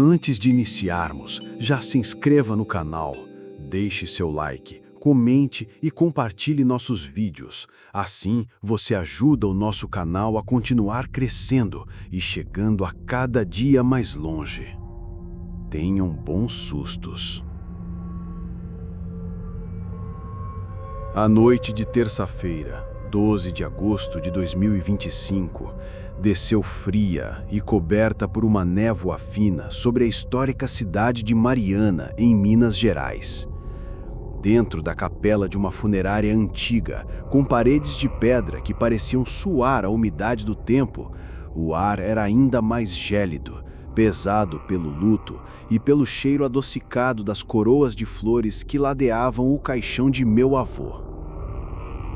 Antes de iniciarmos, já se inscreva no canal, deixe seu like, comente e compartilhe nossos vídeos. Assim, você ajuda o nosso canal a continuar crescendo e chegando a cada dia mais longe. Tenham bons sustos. A noite de terça-feira, 12 de agosto de 2025, desceu fria e coberta por uma névoa fina sobre a histórica cidade de Mariana, em Minas Gerais. Dentro da capela de uma funerária antiga, com paredes de pedra que pareciam suar a umidade do tempo, o ar era ainda mais gélido, pesado pelo luto e pelo cheiro adocicado das coroas de flores que ladeavam o caixão de meu avô.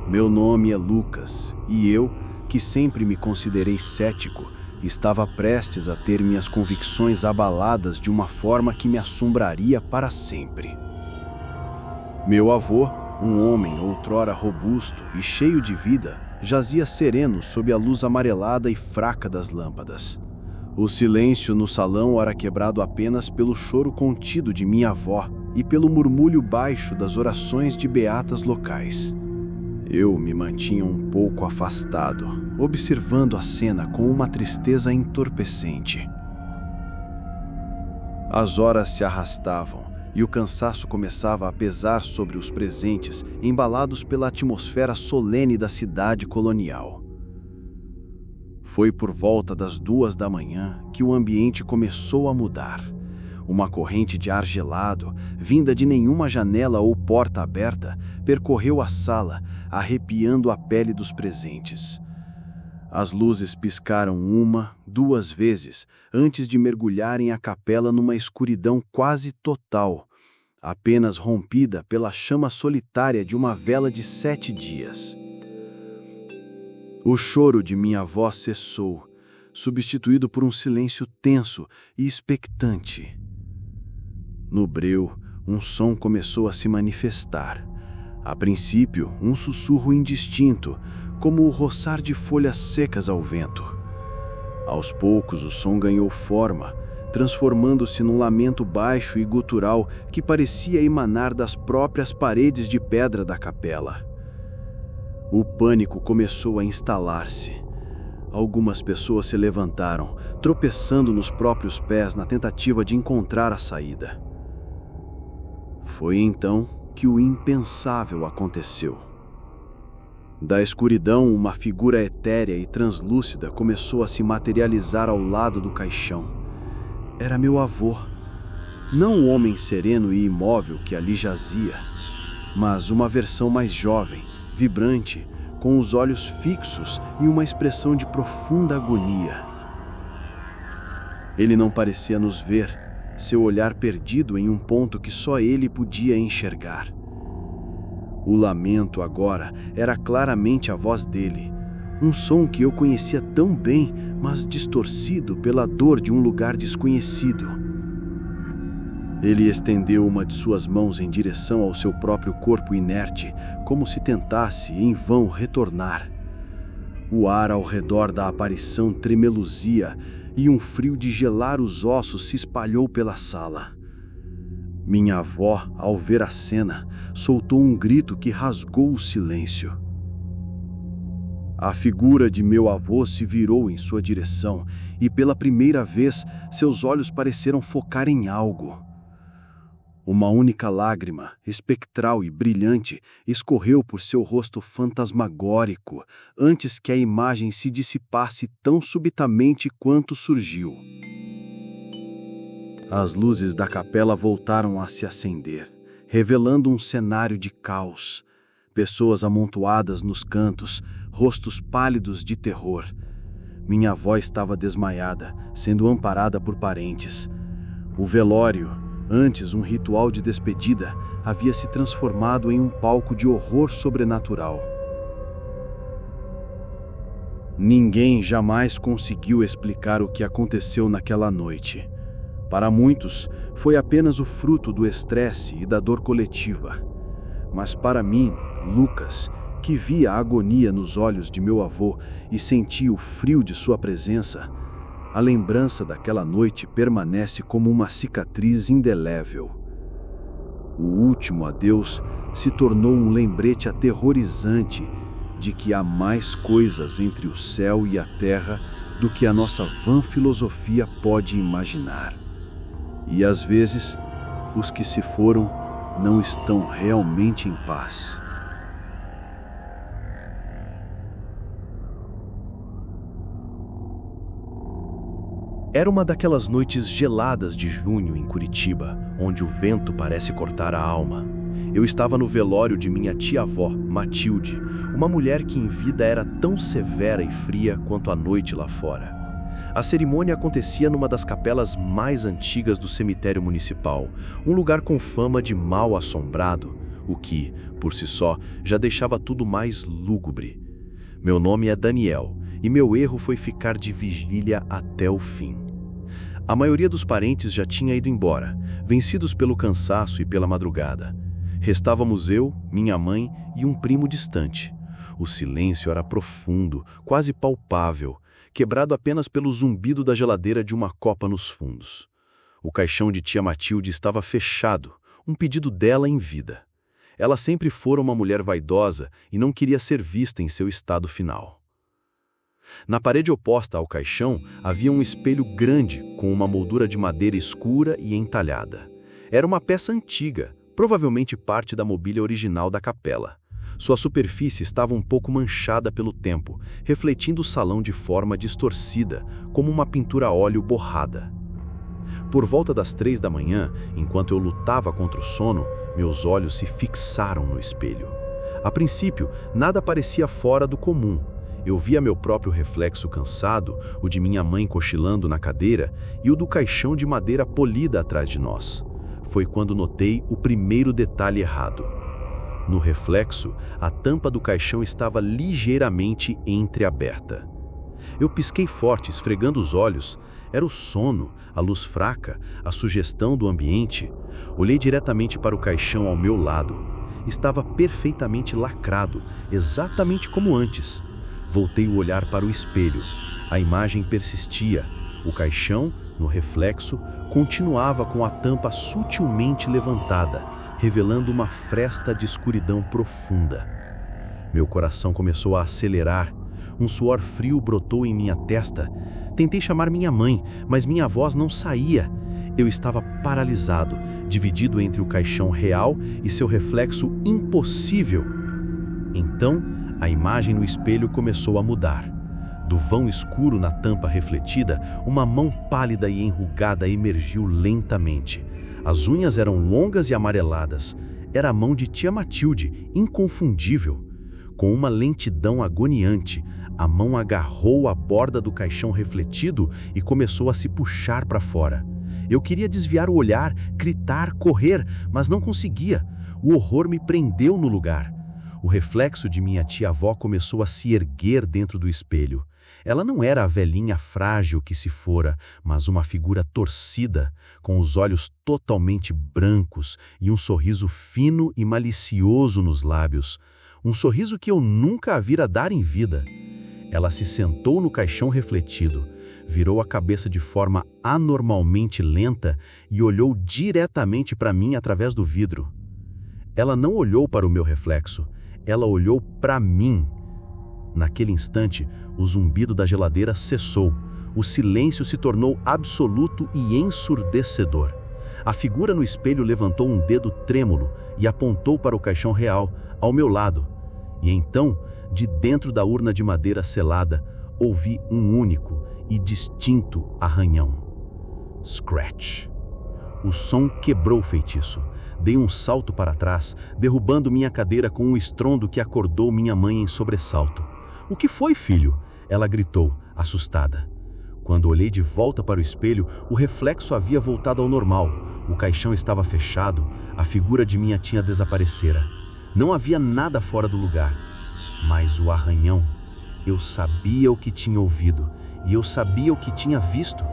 Meu nome é Lucas, e eu, que sempre me considerei cético, estava prestes a ter minhas convicções abaladas de uma forma que me assombraria para sempre. Meu avô, um homem outrora robusto e cheio de vida, jazia sereno sob a luz amarelada e fraca das lâmpadas. O silêncio no salão era quebrado apenas pelo choro contido de minha avó e pelo murmúrio baixo das orações de beatas locais. Eu me mantinha um pouco afastado, observando a cena com uma tristeza entorpecente. As horas se arrastavam e o cansaço começava a pesar sobre os presentes, embalados pela atmosfera solene da cidade colonial. Foi por volta das 2 da manhã que o ambiente começou a mudar. Uma corrente de ar gelado, vinda de nenhuma janela ou porta aberta, percorreu a sala, arrepiando a pele dos presentes. As luzes piscaram 1, 2 vezes, antes de mergulharem a capela numa escuridão quase total, apenas rompida pela chama solitária de uma vela de 7 dias. O choro de minha avó cessou, substituído por um silêncio tenso e expectante. No breu, um som começou a se manifestar. A princípio, um sussurro indistinto, como o roçar de folhas secas ao vento. Aos poucos, o som ganhou forma, transformando-se num lamento baixo e gutural que parecia emanar das próprias paredes de pedra da capela. O pânico começou a instalar-se. Algumas pessoas se levantaram, tropeçando nos próprios pés na tentativa de encontrar a saída. Foi então que o impensável aconteceu. Da escuridão, uma figura etérea e translúcida começou a se materializar ao lado do caixão. Era meu avô. Não o homem sereno e imóvel que ali jazia, mas uma versão mais jovem, vibrante, com os olhos fixos e uma expressão de profunda agonia. Ele não parecia nos ver, seu olhar perdido em um ponto que só ele podia enxergar. O lamento agora era claramente a voz dele, um som que eu conhecia tão bem, mas distorcido pela dor de um lugar desconhecido. Ele estendeu uma de suas mãos em direção ao seu próprio corpo inerte, como se tentasse, em vão, retornar. O ar ao redor da aparição tremeluzia e um frio de gelar os ossos se espalhou pela sala. Minha avó, ao ver a cena, soltou um grito que rasgou o silêncio. A figura de meu avô se virou em sua direção e, pela primeira vez, seus olhos pareceram focar em algo. Uma única lágrima, espectral e brilhante, escorreu por seu rosto fantasmagórico, antes que a imagem se dissipasse tão subitamente quanto surgiu. As luzes da capela voltaram a se acender, revelando um cenário de caos. Pessoas amontoadas nos cantos, rostos pálidos de terror. Minha avó estava desmaiada, sendo amparada por parentes. O velório, antes um ritual de despedida, havia se transformado em um palco de horror sobrenatural. Ninguém jamais conseguiu explicar o que aconteceu naquela noite. Para muitos, foi apenas o fruto do estresse e da dor coletiva. Mas para mim, Lucas, que via a agonia nos olhos de meu avô e sentia o frio de sua presença, A lembrança daquela noite permanece como uma cicatriz indelével. O último adeus se tornou um lembrete aterrorizante de que há mais coisas entre o céu e a terra do que a nossa vã filosofia pode imaginar. E às vezes, os que se foram não estão realmente em paz. Era uma daquelas noites geladas de junho em Curitiba, onde o vento parece cortar a alma. Eu estava no velório de minha tia-avó, Matilde, uma mulher que em vida era tão severa e fria quanto a noite lá fora. A cerimônia acontecia numa das capelas mais antigas do cemitério municipal, um lugar com fama de mal assombrado, o que, por si só, já deixava tudo mais lúgubre. Meu nome é Daniel, e meu erro foi ficar de vigília até o fim. A maioria dos parentes já tinha ido embora, vencidos pelo cansaço e pela madrugada. Restávamos eu, minha mãe e um primo distante. O silêncio era profundo, quase palpável, quebrado apenas pelo zumbido da geladeira de uma copa nos fundos. O caixão de tia Matilde estava fechado, um pedido dela em vida. Ela sempre fora uma mulher vaidosa e não queria ser vista em seu estado final. Na parede oposta ao caixão havia um espelho grande com uma moldura de madeira escura e entalhada. Era uma peça antiga, provavelmente parte da mobília original da capela. Sua superfície estava um pouco manchada pelo tempo, refletindo o salão de forma distorcida, como uma pintura a óleo borrada. Por volta das 3 da manhã, enquanto eu lutava contra o sono, meus olhos se fixaram no espelho. A princípio, nada parecia fora do comum. Eu via meu próprio reflexo cansado, o de minha mãe cochilando na cadeira e o do caixão de madeira polida atrás de nós. Foi quando notei o primeiro detalhe errado. No reflexo, a tampa do caixão estava ligeiramente entreaberta. Eu pisquei forte, esfregando os olhos. Era o sono, a luz fraca, a sugestão do ambiente. Olhei diretamente para o caixão ao meu lado. Estava perfeitamente lacrado, exatamente como antes. Voltei o olhar para o espelho. A imagem persistia. O caixão, no reflexo, continuava com a tampa sutilmente levantada, revelando uma fresta de escuridão profunda. Meu coração começou a acelerar. Um suor frio brotou em minha testa. Tentei chamar minha mãe, mas minha voz não saía. Eu estava paralisado, dividido entre o caixão real e seu reflexo impossível. Então, a imagem no espelho começou a mudar. Do vão escuro na tampa refletida, uma mão pálida e enrugada emergiu lentamente. As unhas eram longas e amareladas. Era a mão de tia Matilde, inconfundível. Com uma lentidão agoniante, a mão agarrou a borda do caixão refletido e começou a se puxar para fora. Eu queria desviar o olhar, gritar, correr, mas não conseguia. O horror me prendeu no lugar. O reflexo de minha tia-avó começou a se erguer dentro do espelho. Ela não era a velhinha frágil que se fora, mas uma figura torcida, com os olhos totalmente brancos e um sorriso fino e malicioso nos lábios. Um sorriso que eu nunca a vira dar em vida. Ela se sentou no caixão refletido, virou a cabeça de forma anormalmente lenta e olhou diretamente para mim através do vidro. Ela não olhou para o meu reflexo, ela olhou para mim. Naquele instante, o zumbido da geladeira cessou. O silêncio se tornou absoluto e ensurdecedor. A figura no espelho levantou um dedo trêmulo e apontou para o caixão real, ao meu lado. E então, de dentro da urna de madeira selada, ouvi um único e distinto arranhão. Scratch. O som quebrou o feitiço. Dei um salto para trás, derrubando minha cadeira com um estrondo que acordou minha mãe em sobressalto. "O que foi, filho?" Ela gritou, assustada. Quando olhei de volta para o espelho, o reflexo havia voltado ao normal. O caixão estava fechado, a figura de minha tia desaparecera. Não havia nada fora do lugar. Mas o arranhão, eu sabia o que tinha ouvido e eu sabia o que tinha visto.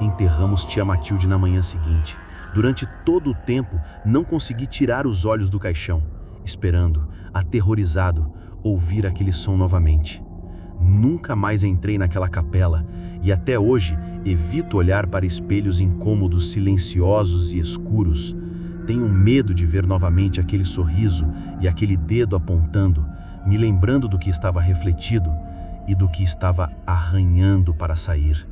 Enterramos tia Matilde na manhã seguinte. Durante todo o tempo, não consegui tirar os olhos do caixão, esperando, aterrorizado, ouvir aquele som novamente. Nunca mais entrei naquela capela e até hoje evito olhar para espelhos incômodos, silenciosos e escuros. Tenho medo de ver novamente aquele sorriso e aquele dedo apontando, me lembrando do que estava refletido e do que estava arranhando para sair.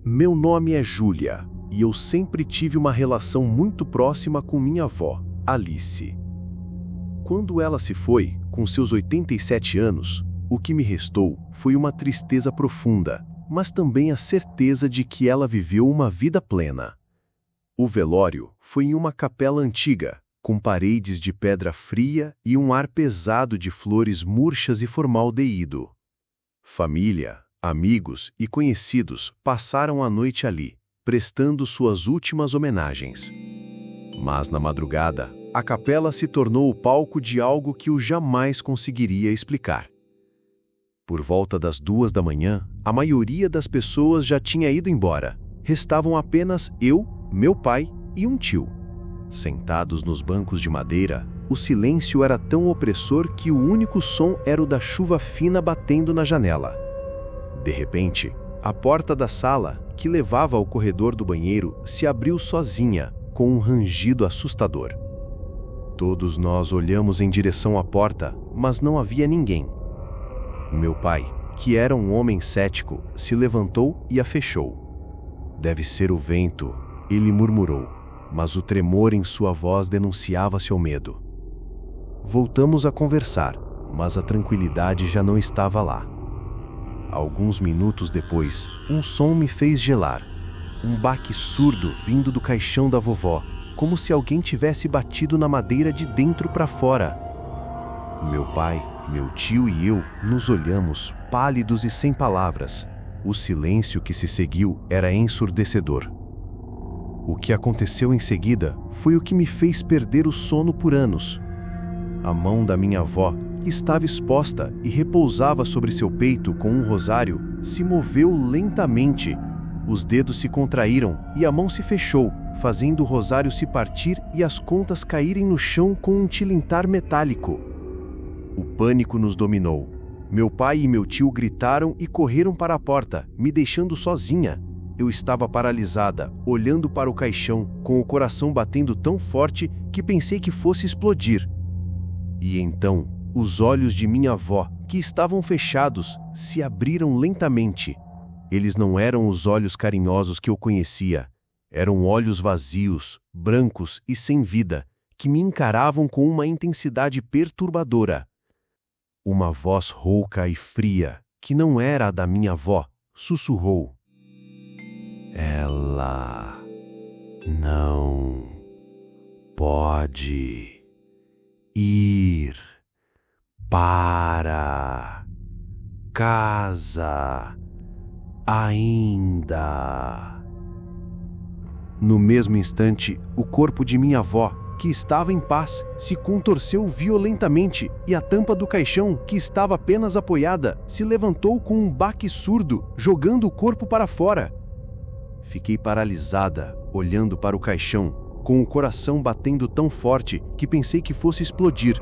Meu nome é Júlia e eu sempre tive uma relação muito próxima com minha avó, Alice. Quando ela se foi, com seus 87 anos, o que me restou foi uma tristeza profunda, mas também a certeza de que ela viveu uma vida plena. O velório foi em uma capela antiga, com paredes de pedra fria e um ar pesado de flores murchas e formaldeído. Família, amigos e conhecidos passaram a noite ali, prestando suas últimas homenagens. Mas na madrugada, a capela se tornou o palco de algo que eu jamais conseguiria explicar. Por volta das 2 da manhã, a maioria das pessoas já tinha ido embora. Restavam apenas eu, meu pai e um tio. Sentados nos bancos de madeira, o silêncio era tão opressor que o único som era o da chuva fina batendo na janela. De repente, a porta da sala, que levava ao corredor do banheiro, se abriu sozinha, com um rangido assustador. Todos nós olhamos em direção à porta, mas não havia ninguém. Meu pai, que era um homem cético, se levantou e a fechou. Deve ser o vento, ele murmurou, mas o tremor em sua voz denunciava seu medo. Voltamos a conversar, mas a tranquilidade já não estava lá. Alguns minutos depois, um som me fez gelar. Um baque surdo vindo do caixão da vovó, como se alguém tivesse batido na madeira de dentro para fora. Meu pai, meu tio e eu nos olhamos, pálidos e sem palavras. O silêncio que se seguiu era ensurdecedor. O que aconteceu em seguida foi o que me fez perder o sono por anos. A mão da minha avó, que estava exposta e repousava sobre seu peito com um rosário, se moveu lentamente. Os dedos se contraíram e a mão se fechou, fazendo o rosário se partir e as contas caírem no chão com um tilintar metálico. O pânico nos dominou. Meu pai e meu tio gritaram e correram para a porta, me deixando sozinha. Eu estava paralisada, olhando para o caixão, com o coração batendo tão forte que pensei que fosse explodir. E então, os olhos de minha avó, que estavam fechados, se abriram lentamente. Eles não eram os olhos carinhosos que eu conhecia. Eram olhos vazios, brancos e sem vida, que me encaravam com uma intensidade perturbadora. Uma voz rouca e fria, que não era a da minha avó, sussurrou: "Ela não pode ir para casa ainda." No mesmo instante, o corpo de minha avó, que estava em paz, se contorceu violentamente e a tampa do caixão, que estava apenas apoiada, se levantou com um baque surdo, jogando o corpo para fora. Fiquei paralisada, olhando para o caixão, com o coração batendo tão forte que pensei que fosse explodir.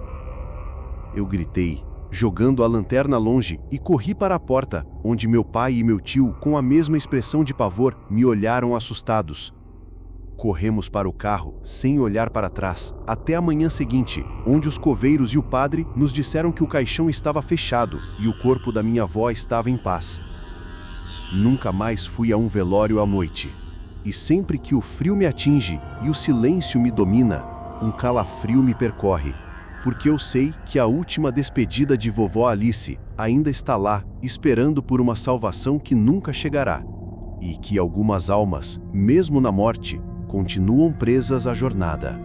Eu gritei, jogando a lanterna longe, e corri para a porta, onde meu pai e meu tio, com a mesma expressão de pavor, me olharam assustados. Corremos para o carro, sem olhar para trás, até a manhã seguinte, onde os coveiros e o padre nos disseram que o caixão estava fechado e o corpo da minha avó estava em paz. Nunca mais fui a um velório à noite. E sempre que o frio me atinge e o silêncio me domina, um calafrio me percorre, porque eu sei que a última despedida de vovó Alice ainda está lá, esperando por uma salvação que nunca chegará, e que algumas almas, mesmo na morte, continuam presas à jornada.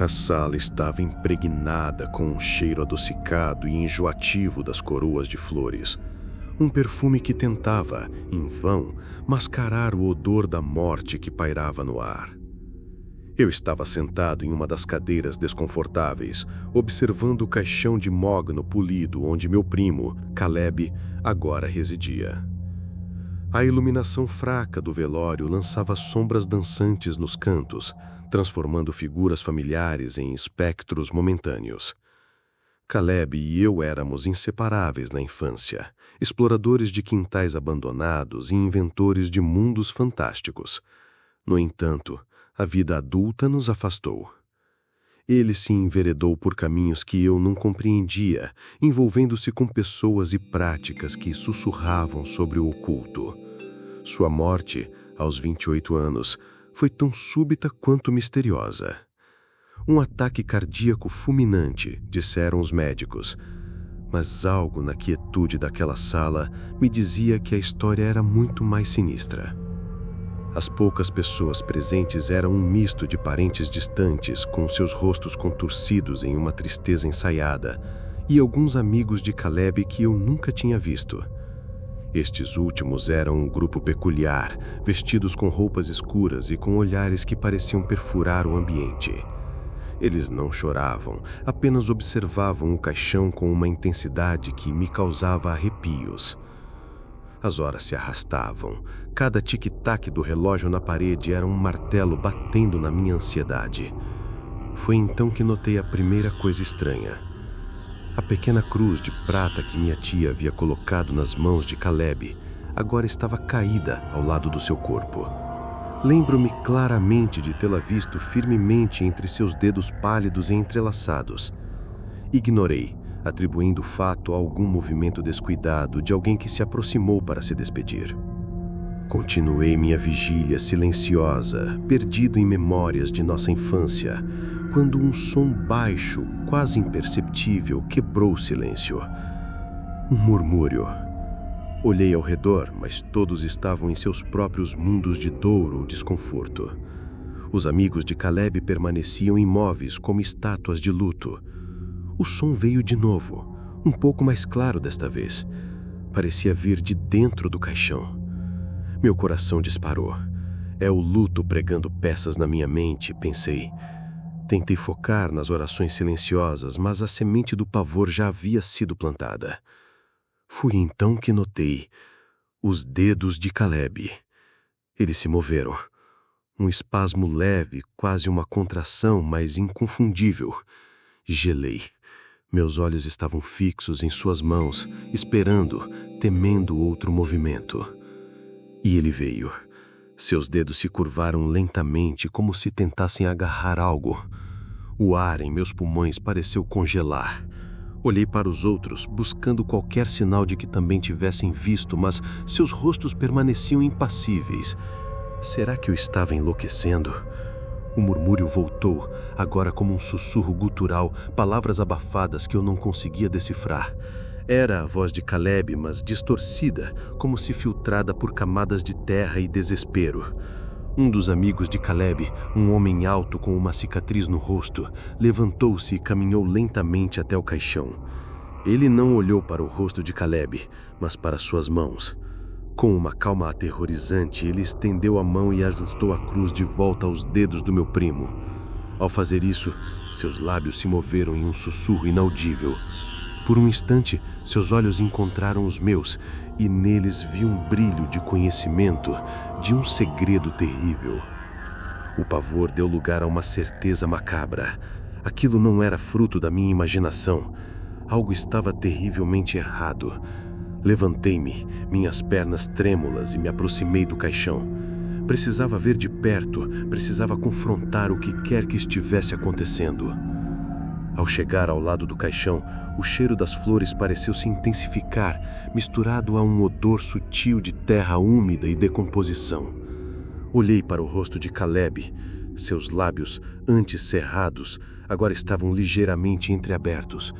A sala estava impregnada com um cheiro adocicado e enjoativo das coroas de flores. Um perfume que tentava, em vão, mascarar o odor da morte que pairava no ar. Eu estava sentado em uma das cadeiras desconfortáveis, observando o caixão de mogno polido onde meu primo, Caleb, agora residia. A iluminação fraca do velório lançava sombras dançantes nos cantos, transformando figuras familiares em espectros momentâneos. Caleb e eu éramos inseparáveis na infância, exploradores de quintais abandonados e inventores de mundos fantásticos. No entanto, a vida adulta nos afastou. Ele se enveredou por caminhos que eu não compreendia, envolvendo-se com pessoas e práticas que sussurravam sobre o oculto. Sua morte, aos 28 anos, foi tão súbita quanto misteriosa. Um ataque cardíaco fulminante, disseram os médicos. Mas algo na quietude daquela sala me dizia que a história era muito mais sinistra. As poucas pessoas presentes eram um misto de parentes distantes, com seus rostos contorcidos em uma tristeza ensaiada, e alguns amigos de Caleb que eu nunca tinha visto. Estes últimos eram um grupo peculiar, vestidos com roupas escuras e com olhares que pareciam perfurar o ambiente. Eles não choravam, apenas observavam o caixão com uma intensidade que me causava arrepios. As horas se arrastavam. Cada tic-tac do relógio na parede era um martelo batendo na minha ansiedade. Foi então que notei a primeira coisa estranha. A pequena cruz de prata que minha tia havia colocado nas mãos de Caleb agora estava caída ao lado do seu corpo. Lembro-me claramente de tê-la visto firmemente entre seus dedos pálidos e entrelaçados. Ignorei, atribuindo o fato a algum movimento descuidado de alguém que se aproximou para se despedir. Continuei minha vigília silenciosa, perdido em memórias de nossa infância, quando um som baixo, quase imperceptível, quebrou o silêncio. Um murmúrio. Olhei ao redor, mas todos estavam em seus próprios mundos de dor ou desconforto. Os amigos de Caleb permaneciam imóveis como estátuas de luto. O som veio de novo, um pouco mais claro desta vez. Parecia vir de dentro do caixão. Meu coração disparou. É o luto pregando peças na minha mente, pensei. Tentei focar nas orações silenciosas, mas a semente do pavor já havia sido plantada. Foi então que notei os dedos de Caleb. Eles se moveram. Um espasmo leve, quase uma contração, mas inconfundível. Gelei. Meus olhos estavam fixos em suas mãos, esperando, temendo outro movimento. E ele veio. Seus dedos se curvaram lentamente, como se tentassem agarrar algo. O ar em meus pulmões pareceu congelar. Olhei para os outros, buscando qualquer sinal de que também tivessem visto, mas seus rostos permaneciam impassíveis. Será que eu estava enlouquecendo? O murmúrio voltou, agora como um sussurro gutural, palavras abafadas que eu não conseguia decifrar. Era a voz de Caleb, mas distorcida, como se filtrada por camadas de terra e desespero. Um dos amigos de Caleb, um homem alto com uma cicatriz no rosto, levantou-se e caminhou lentamente até o caixão. Ele não olhou para o rosto de Caleb, mas para suas mãos. Com uma calma aterrorizante, ele estendeu a mão e ajustou a cruz de volta aos dedos do meu primo. Ao fazer isso, seus lábios se moveram em um sussurro inaudível. Por um instante, seus olhos encontraram os meus, e neles vi um brilho de conhecimento, de um segredo terrível. O pavor deu lugar a uma certeza macabra. Aquilo não era fruto da minha imaginação. Algo estava terrivelmente errado. Levantei-me, minhas pernas trêmulas, e me aproximei do caixão. Precisava ver de perto, precisava confrontar o que quer que estivesse acontecendo. Ao chegar ao lado do caixão, o cheiro das flores pareceu se intensificar, misturado a um odor sutil de terra úmida e decomposição. Olhei para o rosto de Caleb. Seus lábios, antes cerrados, agora estavam ligeiramente entreabertos.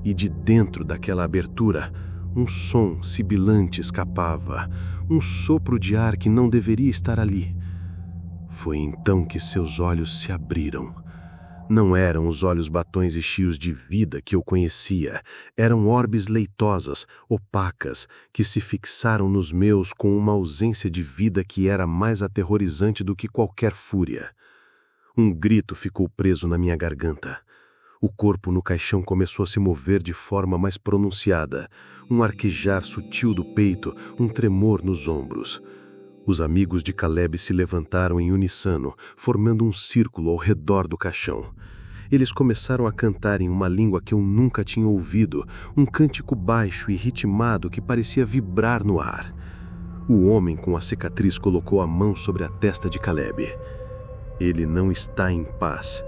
E de dentro daquela abertura, um som sibilante escapava, um sopro de ar que não deveria estar ali. Foi então que seus olhos se abriram. Não eram os olhos batões e chios de vida que eu conhecia. Eram orbes leitosas, opacas, que se fixaram nos meus com uma ausência de vida que era mais aterrorizante do que qualquer fúria. Um grito ficou preso na minha garganta. O corpo no caixão começou a se mover de forma mais pronunciada, um arquejar sutil do peito, um tremor nos ombros. Os amigos de Caleb se levantaram em uníssono, formando um círculo ao redor do caixão. Eles começaram a cantar em uma língua que eu nunca tinha ouvido, um cântico baixo e ritmado que parecia vibrar no ar. O homem com a cicatriz colocou a mão sobre a testa de Caleb. "Ele não está em paz",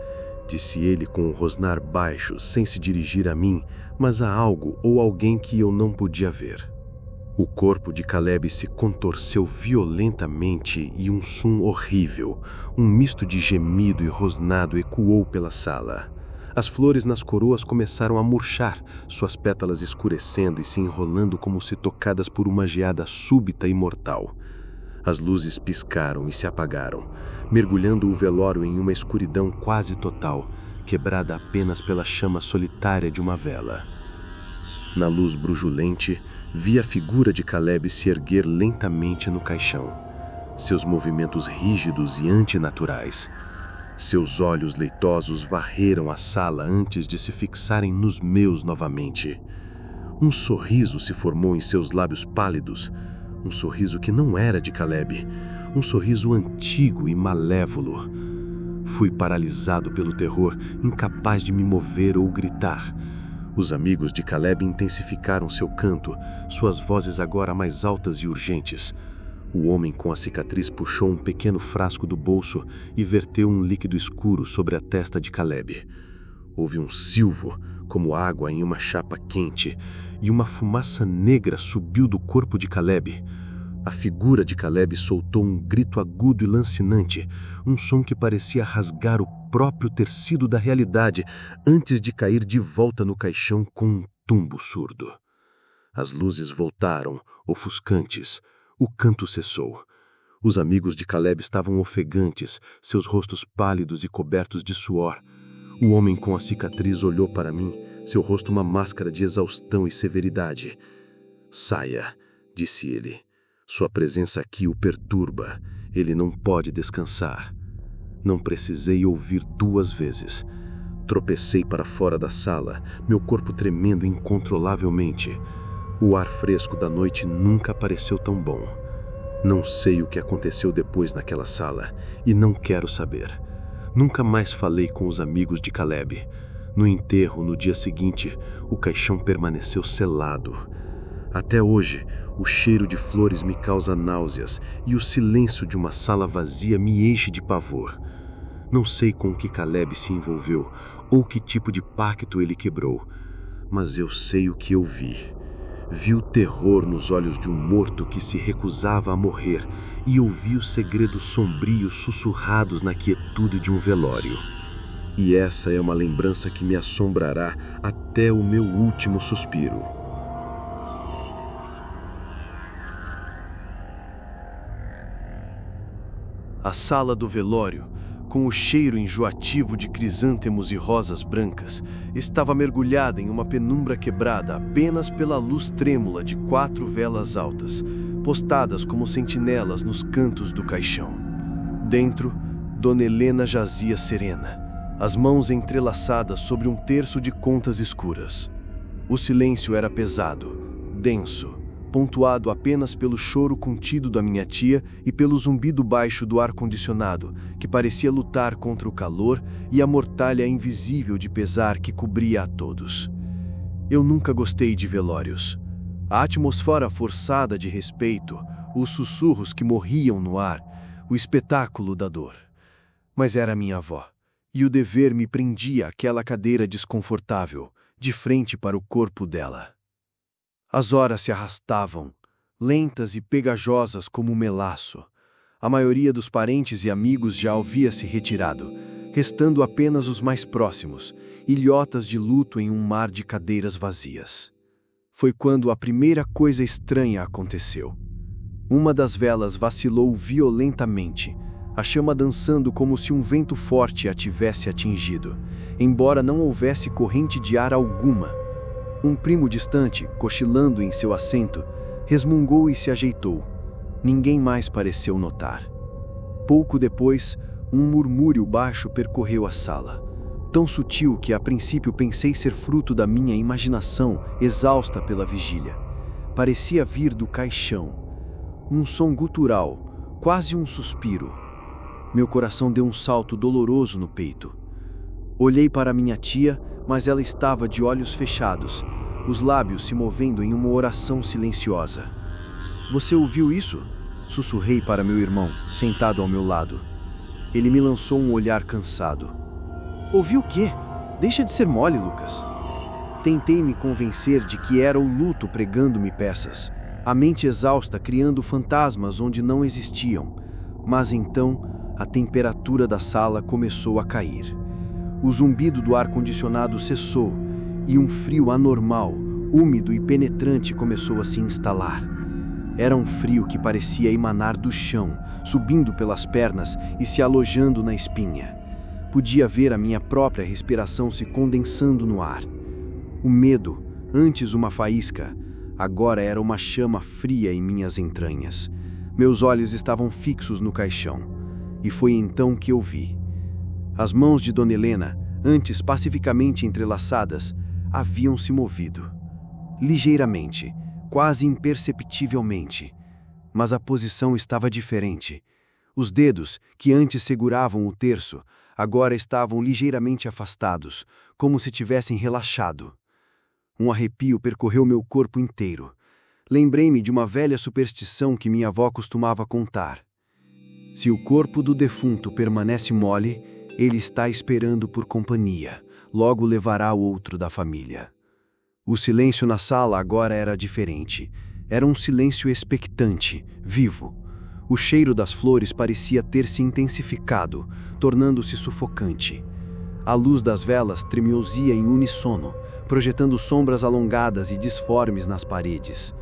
disse ele com um rosnar baixo, sem se dirigir a mim, mas a algo ou alguém que eu não podia ver. O corpo de Caleb se contorceu violentamente e um som horrível, um misto de gemido e rosnado ecoou pela sala. As flores nas coroas começaram a murchar, suas pétalas escurecendo e se enrolando como se tocadas por uma geada súbita e mortal. As luzes piscaram e se apagaram, mergulhando o velório em uma escuridão quase total, quebrada apenas pela chama solitária de uma vela. Na luz brujulente, vi a figura de Caleb se erguer lentamente no caixão. Seus movimentos rígidos e antinaturais. Seus olhos leitosos varreram a sala antes de se fixarem nos meus novamente. Um sorriso se formou em seus lábios pálidos, um sorriso que não era de Caleb, um sorriso antigo e malévolo. Fui paralisado pelo terror, incapaz de me mover ou gritar. Os amigos de Caleb intensificaram seu canto, suas vozes agora mais altas e urgentes. O homem com a cicatriz puxou um pequeno frasco do bolso e verteu um líquido escuro sobre a testa de Caleb. Houve um silvo, como água em uma chapa quente, e uma fumaça negra subiu do corpo de Caleb. A figura de Caleb soltou um grito agudo e lancinante, um som que parecia rasgar o próprio tecido da realidade antes de cair de volta no caixão com um tumbo surdo. As luzes voltaram, ofuscantes. O canto cessou. Os amigos de Caleb estavam ofegantes, seus rostos pálidos e cobertos de suor. O homem com a cicatriz olhou para mim, seu rosto uma máscara de exaustão e severidade. "Saia", disse ele. "Sua presença aqui o perturba. Ele não pode descansar." Não precisei ouvir 2 vezes. Tropecei para fora da sala, meu corpo tremendo incontrolavelmente. O ar fresco da noite nunca pareceu tão bom. Não sei o que aconteceu depois naquela sala, e não quero saber. Nunca mais falei com os amigos de Caleb. No enterro, no dia seguinte, o caixão permaneceu selado. Até hoje, o cheiro de flores me causa náuseas e o silêncio de uma sala vazia me enche de pavor. Não sei com que Caleb se envolveu ou que tipo de pacto ele quebrou, mas eu sei o que eu vi. Vi o terror nos olhos de um morto que se recusava a morrer e ouvi os segredos sombrios sussurrados na quietude de um velório. E essa é uma lembrança que me assombrará até o meu último suspiro. A sala do velório, com o cheiro enjoativo de crisântemos e rosas brancas, estava mergulhada em uma penumbra quebrada apenas pela luz trêmula de 4 velas altas, postadas como sentinelas nos cantos do caixão. Dentro, Dona Helena jazia serena, as mãos entrelaçadas sobre um terço de contas escuras. O silêncio era pesado, denso, pontuado apenas pelo choro contido da minha tia e pelo zumbido baixo do ar-condicionado, que parecia lutar contra o calor e a mortalha invisível de pesar que cobria a todos. Eu nunca gostei de velórios. A atmosfera forçada de respeito, os sussurros que morriam no ar, o espetáculo da dor. Mas era minha avó, e o dever me prendia àquela cadeira desconfortável, de frente para o corpo dela. As horas se arrastavam, lentas e pegajosas como um melaço. A maioria dos parentes e amigos já havia se retirado, restando apenas os mais próximos, ilhotas de luto em um mar de cadeiras vazias. Foi quando a primeira coisa estranha aconteceu. Uma das velas vacilou violentamente, a chama dançando como se um vento forte a tivesse atingido, embora não houvesse corrente de ar alguma. Um primo distante, cochilando em seu assento, resmungou e se ajeitou. Ninguém mais pareceu notar. Pouco depois, um murmúrio baixo percorreu a sala. tão sutil que a princípio pensei ser fruto da minha imaginação, exausta pela vigília. Parecia vir do caixão. Um som gutural, quase um suspiro. Meu coração deu um salto doloroso no peito. Olhei para minha tia, mas ela estava de olhos fechados, os lábios se movendo em uma oração silenciosa. "Você ouviu isso?" Sussurrei para meu irmão, sentado ao meu lado. Ele me lançou um olhar cansado. "Ouviu o quê? Deixa de ser mole, Lucas." Tentei me convencer de que era o luto pregando-me peças, a mente exausta criando fantasmas onde não existiam. Mas então, a temperatura da sala começou a cair. O zumbido do ar-condicionado cessou e um frio anormal, úmido e penetrante começou a se instalar. Era um frio que parecia emanar do chão, subindo pelas pernas e se alojando na espinha. Podia ver a minha própria respiração se condensando no ar. O medo, antes uma faísca, agora era uma chama fria em minhas entranhas. Meus olhos estavam fixos no caixão. E foi então que eu vi. As mãos de Dona Helena, antes pacificamente entrelaçadas, haviam se movido. Ligeiramente, quase imperceptivelmente. Mas a posição estava diferente. Os dedos, que antes seguravam o terço, agora estavam ligeiramente afastados, como se tivessem relaxado. Um arrepio percorreu meu corpo inteiro. Lembrei-me de uma velha superstição que minha avó costumava contar. Se o corpo do defunto permanece mole, ele está esperando por companhia, logo levará o outro da família. O silêncio na sala agora era diferente. Era um silêncio expectante, vivo. O cheiro das flores parecia ter se intensificado, tornando-se sufocante. A luz das velas tremeuzia em uníssono, projetando sombras alongadas e disformes nas paredes.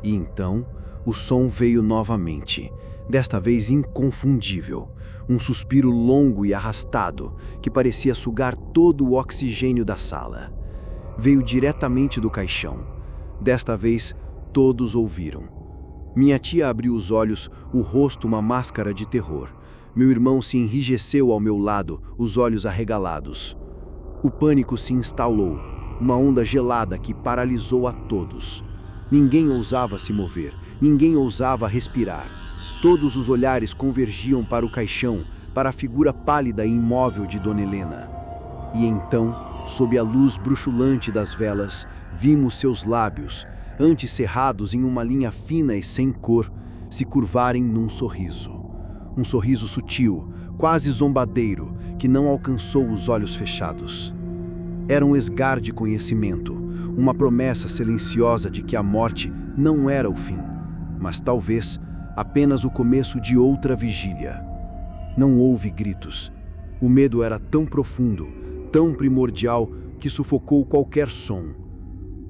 E então, o som veio novamente, desta vez inconfundível, um suspiro longo e arrastado que parecia sugar todo o oxigênio da sala. Veio diretamente do caixão. Desta vez, todos ouviram. Minha tia abriu os olhos, o rosto uma máscara de terror. Meu irmão se enrijeceu ao meu lado, os olhos arregalados. O pânico se instalou, uma onda gelada que paralisou a todos. Ninguém ousava se mover, ninguém ousava respirar. Todos os olhares convergiam para o caixão, para a figura pálida e imóvel de Dona Helena. E então, sob a luz bruxulante das velas, vimos seus lábios, antes cerrados em uma linha fina e sem cor, se curvarem num sorriso. Um sorriso sutil, quase zombadeiro, que não alcançou os olhos fechados. Era um esgar de conhecimento, uma promessa silenciosa de que a morte não era o fim, mas talvez apenas o começo de outra vigília. Não houve gritos. O medo era tão profundo, tão primordial, que sufocou qualquer som.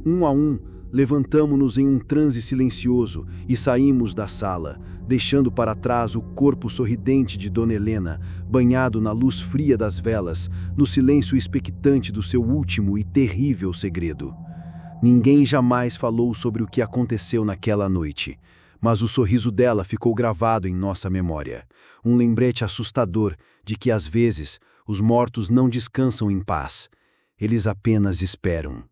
Um a um, levantamo-nos em um transe silencioso e saímos da sala, deixando para trás o corpo sorridente de Dona Helena, banhado na luz fria das velas, no silêncio expectante do seu último e terrível segredo. Ninguém jamais falou sobre o que aconteceu naquela noite, mas o sorriso dela ficou gravado em nossa memória, um lembrete assustador de que às vezes os mortos não descansam em paz, eles apenas esperam.